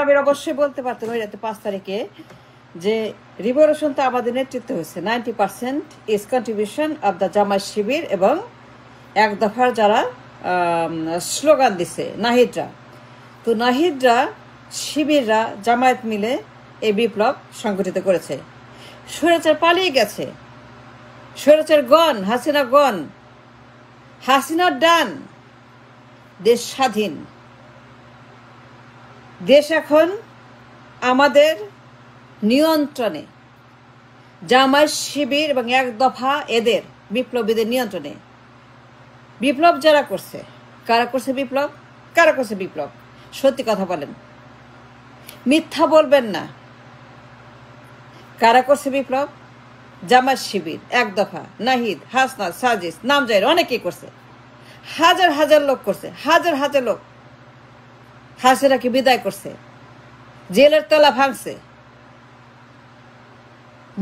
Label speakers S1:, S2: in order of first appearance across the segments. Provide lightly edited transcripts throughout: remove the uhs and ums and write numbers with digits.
S1: আমির অবশ্যই বলতে পারতেন ওই রাতে 5 তারিখে যে রিভলিউশন তো আমাদের নেতৃত্বে হয়েছে, 90% is contribution of the Jamaat Shibir এবং এক দফার যারা স্লোগান দিছে নাহিদরা। তো নাহিদরা, শিবিররা, জামায়াত মিলে এই বিপ্লব সংগঠিত করেছে। স্বৈরাচার পালিয়ে গেছে, স্বৈরাচার গন, হাসিনা গন, হাসিনা ডান, দেশ স্বাধীন। দেশ এখন আমাদের নিয়ন্ত্রণে, জামায়াত শিবির এবং এক দফা এদের বিপ্লবীদের নিয়ন্ত্রণে। বিপ্লব যারা করছে, কারা করছে বিপ্লব? কারা করছে বিপ্লব? সত্যি কথা বলেন, মিথ্যা বলবেন না। কারা করছে বিপ্লব? জামায়াত শিবির, এক দফা, নাহিদ, হাসনাত, সাজিস, নামজাইর, অনেকেই করছে। হাজার হাজার লোক করছে, হাজার হাজার লোক হাসিনাকে বিদায় করছে, জেলের তলা ভাঙছে,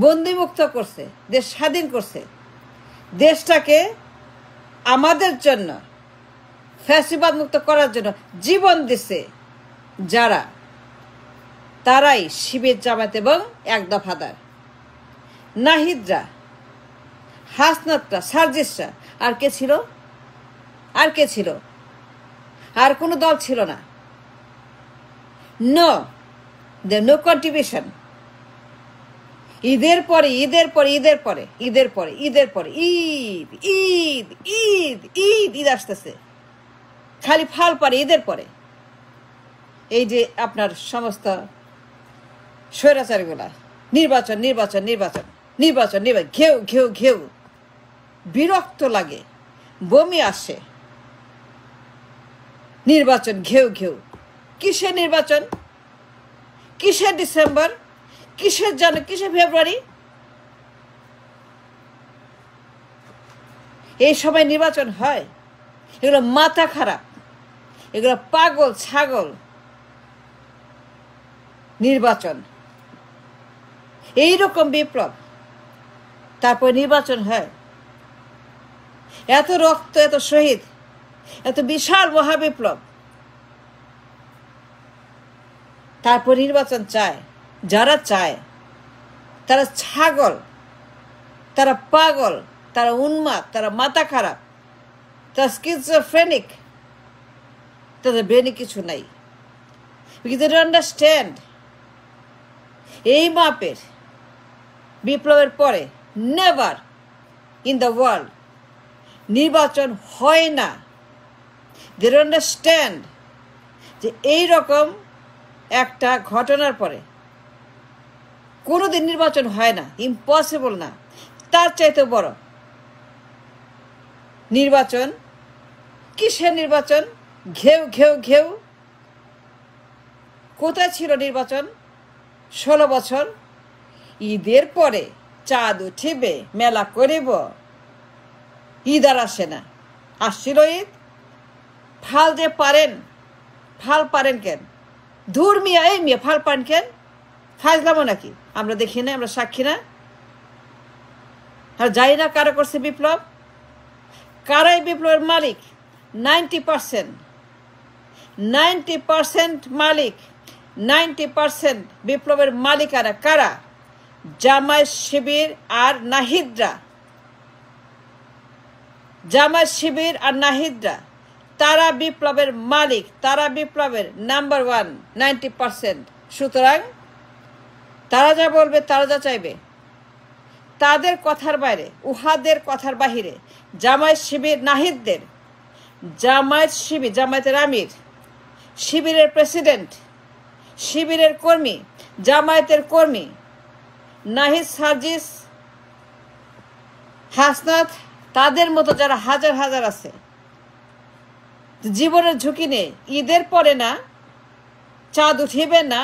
S1: বন্দিমুক্ত করছে, দেশ স্বাধীন করছে। দেশটাকে আমাদের জন্য, ফ্যাসিবাদ মুক্ত করার জন্য জীবন দিছে যারা, তারাই শিবির, জামায়াত এবং এক দফাদার। নাহিদরা, হাসনাতরা, সার্জিসরা, আর কে ছিল? আর কে ছিল? আর কোনো দল ছিল না। No, no contribution. ঈদের পরে ঈদের পরে ঈদের পরে ঈদের পরে ঈদের পরে ঈদ ঈদ ঈদ ঈদ ঈদ আসতেছে, খালি ফাল পারে ঈদের পরে। এই যে আপনার সমস্ত স্বৈরাচারীগুলা নির্বাচন নির্বাচন নির্বাচন নির্বাচন নির্বাচন, ঘেউ ঘেউ ঘেউ, বিরক্ত লাগে, বমি আসে। নির্বাচন ঘেউ ঘেউ। কিসের নির্বাচন? কিসের ডিসেম্বর? কিসের জানুয়ারি? কিসের ফেব্রুয়ারি? এই সময় নির্বাচন হয়? এগুলো মাথা খারাপ, এগুলো পাগল ছাগল নির্বাচন। এইরকম বিপ্লব, তারপর নির্বাচন হয়? এত রক্ত, এত শহীদ, এত বিশাল মহাবিপ্লব, তারপর নির্বাচন চায়? যারা চায় তারা ছাগল, তারা পাগল, তারা উন্মাদ, তারা মাথা খারাপ, তারা স্কিজোফ্রেনিক, তাদের ব্রেনে কিছু নাই। Because they don't understand, এই মাপের বিপ্লবের পরে নেভার ইন দ্য ওয়ার্ল্ড নির্বাচন হয় না। They don't understand যে এইরকম একটা ঘটনার পরে কোনোদিন নির্বাচন হয় না, ইম্পসিবল না। তার চাইতে বড় নির্বাচন, কিসের নির্বাচন? ঘেউ ঘেউ ঘেউ। কোথায় ছিল নির্বাচন 16 বছর? ঈদের পরে চাঁদ উঠিবে, মেলা করিব, ঈদ আর আসে না। আসছিল ঈদ। ফাল যে পারেন, ফাল পারেন কেন? ধুর মিয়া, এই মিয়া ফাল পান কেন? ফাজলামো নাকি? আমরা দেখি না, আমরা সাক্ষী না? আর জানি না কারা করছে বিপ্লব, কারাই বিপ্লবের মালিক। 90% মালিক, 90% বিপ্লবের মালিকারা কারা? জামায়াত শিবির আর নাহিদরা। জামায়াত শিবির আর নাহিদরা, তারা বিপ্লবের মালিক, তারা বিপ্লবের নাম্বার 1, 90%। সুতরাং তারা যা বলবে, তারা যা চাইবে, তাদের কথার বাইরে, উহাদের কথার বাহিরে জামায়াত শিবির, নাহিদদের, জামায়াত শিবির, জামায়াতের আমির, শিবিরের প্রেসিডেন্ট, শিবিরের কর্মী, জামায়াতের কর্মী, নাহিদ, সার্জিস, হাসনাত, তাদের মতো যারা হাজার হাজার আছে, জীবনের ঝুঁকি নেই। ঈদের পরে না, চাঁদ উঠিবে না,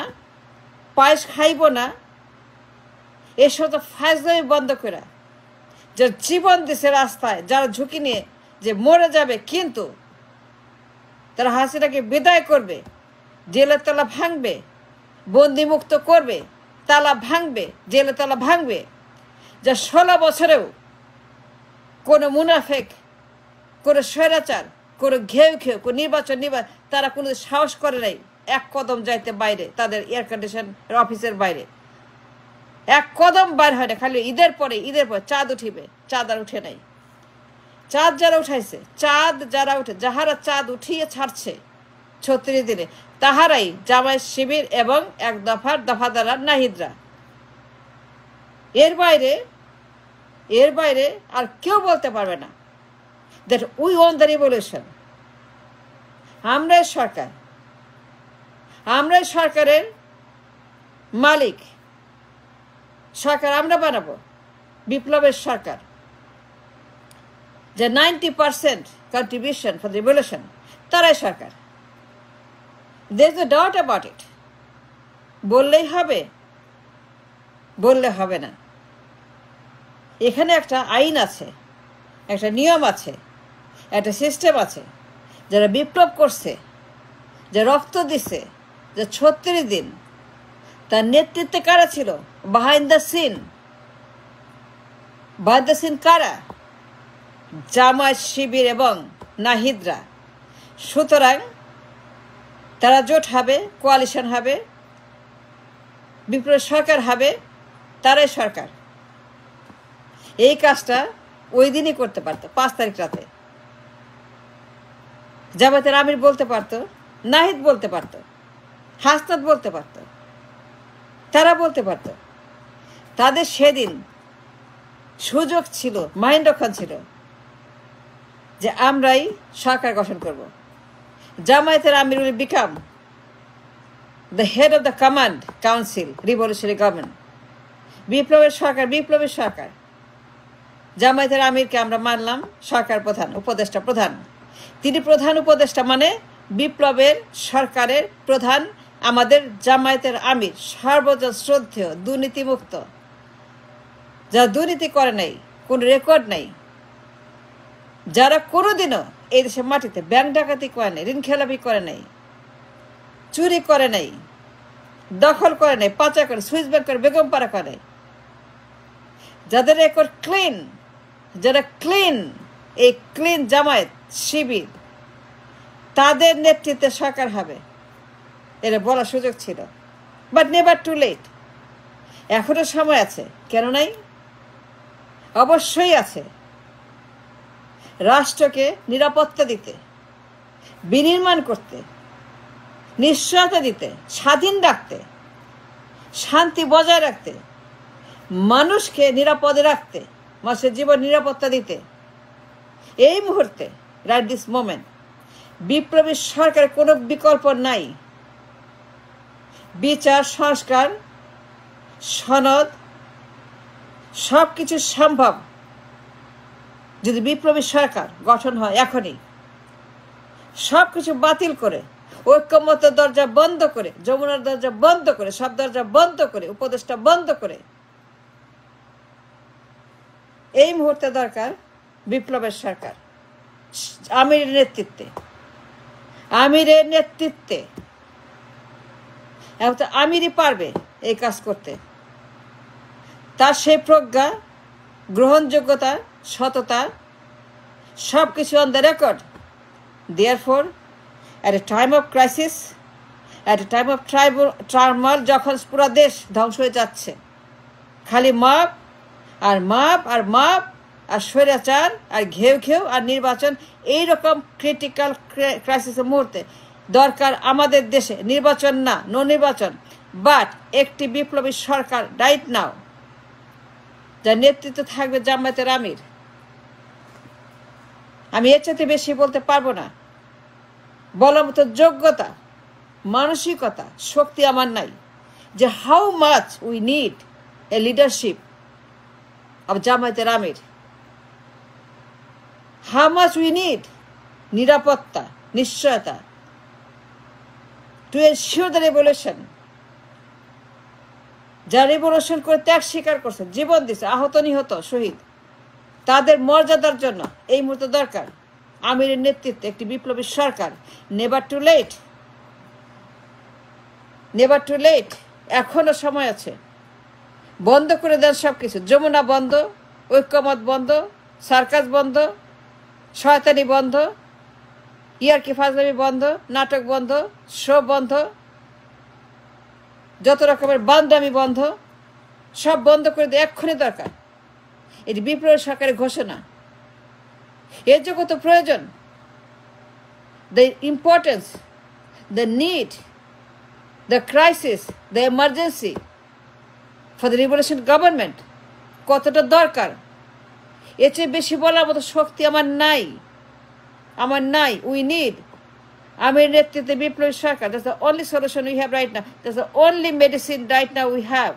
S1: পায়েস খাইব না, এসব তো ফাজলামি বন্ধ করে যারা জীবন দিছে রাস্তায়, যারা ঝুঁকি নিয়ে যে মরে যাবে, কিন্তু তারা হাসিনাকে বিদায় করবে, জেলের তালা ভাঙবে, বন্দিমুক্ত করবে, তালা ভাঙবে, জেলের তালা ভাঙবে। যা 16 বছরেও কোনো মুনাফেক, কোনো স্বৈরাচার, কোনো ঘেউ ঘেউ, কোনো নির্বাচন তারা কোনো সাহস করে নাই এক কদম যাইতে বাইরে, তাদের এয়ার কন্ডিশন অফিসের বাইরে এক কদম বাইর হয় না। খালি ঈদের পরে চাঁদ উঠিবে, চাঁদ আর উঠে নাই। চাঁদ যারা উঠাইছে, যাহারা চাঁদ উঠিয়ে ছাড়ছে 36 দিনে, তাহারাই জামায়াত শিবির এবং এক দফার দফাদাররা নাহিদরা। এর বাইরে আর কেউ বলতে পারবে না that we won the revolution. আমরাই সরকারের মালিক, সরকার আমরা বানাবো, বিপ্লবের সরকার। যে 90% কন্ট্রিবিউশন ফর দ্য রিভলিউশন, তারাই সরকার। There is no doubt about it. বললেই হবে? বললে হবে না। এখানে একটা আইন আছে, একটা নিয়ম আছে, একটা সিস্টেম আছে। যারা বিপ্লব করছে, যে রক্ত দিছে, যে 36 দিন, তার নেতৃত্বে কারা ছিল? বিহাইন্ড দ্য সিন কারা? জামায়াত শিবির এবং নাহিদরা। সুতরাং তারা জোট হবে, কোয়ালিশন হবে, বিপ্লব সরকার হবে, তারাই সরকার। এই কাজটা ওই দিনই করতে পারতো, 5 তারিখ রাতে। জামায়াতের আমির বলতে পারতো, নাহিদ বলতে পারতো, হাসনাত বলতে পারতো, তারা বলতে পারতো। তাদের সেদিন সুযোগ ছিল, মাইন্ড রক্ষণ ছিল যে আমরাই সরকার গঠন করব। জামায়াতের আমির will become the head of the command council revolutionary government. বিপ্লবের সরকার। জামায়াতের আমিরকে আমরা মানলাম সরকার প্রধান, উপদেষ্টা প্রধান। তিনি প্রধান উপদেষ্টা, মানে বিপ্লবের সরকারের প্রধান আমাদের জামায়াতের আমির, সর্বজন শ্রদ্ধেয়, দুর্নীতিমুক্ত, যারা দুর্নীতি করে নাই, কোনো রেকর্ড নাই, যারা কোনোদিনও এই দেশের মাটিতে ব্যাংক ডাকাতি করে নাই, ঋণ খেলাপি করে নাই, চুরি করে নাই, দখল করে নাই, পাচার করে, সুইস ব্যাংক করে, বেগমপাড়া করে, যাদের রেকর্ড ক্লিন, যারা ক্লিন, এই ক্লিন জামায়াত শিবির, তাদের নেতৃত্বে সরকার হবে, এটা বলার সুযোগ ছিল। But never too late. এখনো সময় আছে। কেন নাই? অবশ্যই আছে। রাষ্ট্রকে নিরাপত্তা দিতে, বিনির্মাণ করতে, নিশ্চয়তা দিতে, স্বাধীন রাখতে, শান্তি বজায় রাখতে, মানুষকে নিরাপদে রাখতে, মানুষের জীবন নিরাপত্তা দিতে এই মুহূর্তে, রাইট দিস মোমেন্ট, বিপ্লবী সরকারের কোনো বিকল্প নাই। বিচার, সংস্কার, সনদ সব কিছু সম্ভব যদি বিপ্লবী সরকার গঠন হয়। এখনই সব কিছু বাতিল করে, ঐক্যমত দরজা বন্ধ করে, যমুনার দরজা বন্ধ করে, সব দরজা বন্ধ করে, উপদেষ্টা বন্ধ করে, এই মুহূর্তে দরকার বিপ্লবের সরকার, আমিরের নেতৃত্বে। এখন তো আমিরই পারবে এই কাজ করতে। তার সেই প্রজ্ঞা, গ্রহণযোগ্যতা, সততা, সব কিছু on the record. Therefore at a time of crisis, at a time of turmoil, যখন পুরো দেশ ধ্বংস হয়ে যাচ্ছে, খালি মাপ আর স্বৈরাচার আর ঘেউ আর নির্বাচন, এইরকম ক্রিটিক্যাল ক্রাইসিসের মুহূর্তে দরকার আমাদের দেশে নির্বাচন না, নো নির্বাচন, বাট একটি বিপ্লবী সরকার রাইট নাও, যার নেতৃত্ব থাকবে জামায়াতের আমির। আমি এর চাইতে বেশি বলতে পারবো না। বলার মতো যোগ্যতা, মানসিকতা, শক্তি আমার নাই যে how much we need a leadership of জামায়াতের আমির, হাউ মাচ উই নিড নিরাপত্তা, নিশ্চয়তা টু এনশিওর দ্য রেভলিউশন। যারা রেভলিউশন করে ত্যাগ স্বীকার করছে, জীবন দিছে, আহত নিহত শহীদ, তাদের মর্যাদার জন্য এই মুহূর্তে দরকার আমিরের নেতৃত্বে একটি বিপ্লবী সরকার। Never too late. এখনো সময় আছে। বন্ধ করে দেন সব কিছু। যমুনা বন্ধ, ঐক্যমত বন্ধ, সার্কাস বন্ধ, শয়তানি বন্ধ, ইয়ার্কি ফাজলামি বন্ধ, নাটক বন্ধ, শো বন্ধ, যত রকমের বান্দামি বন্ধ, সব বন্ধ করে দেওয়া এক্ষুনি দরকার। এটি বিপ্লবী সরকারের ঘোষণা। এর যে কত প্রয়োজন, the importance, the need, the crisis, the emergency for the revolution government কতটা দরকার, এর চেয়ে বেশি বলার মতো শক্তি আমার নাই। উই নিড আমির নেতৃত্বে বিপ্লবী সরকার। That's the only solution we have right now. That's the only medicine right now we have.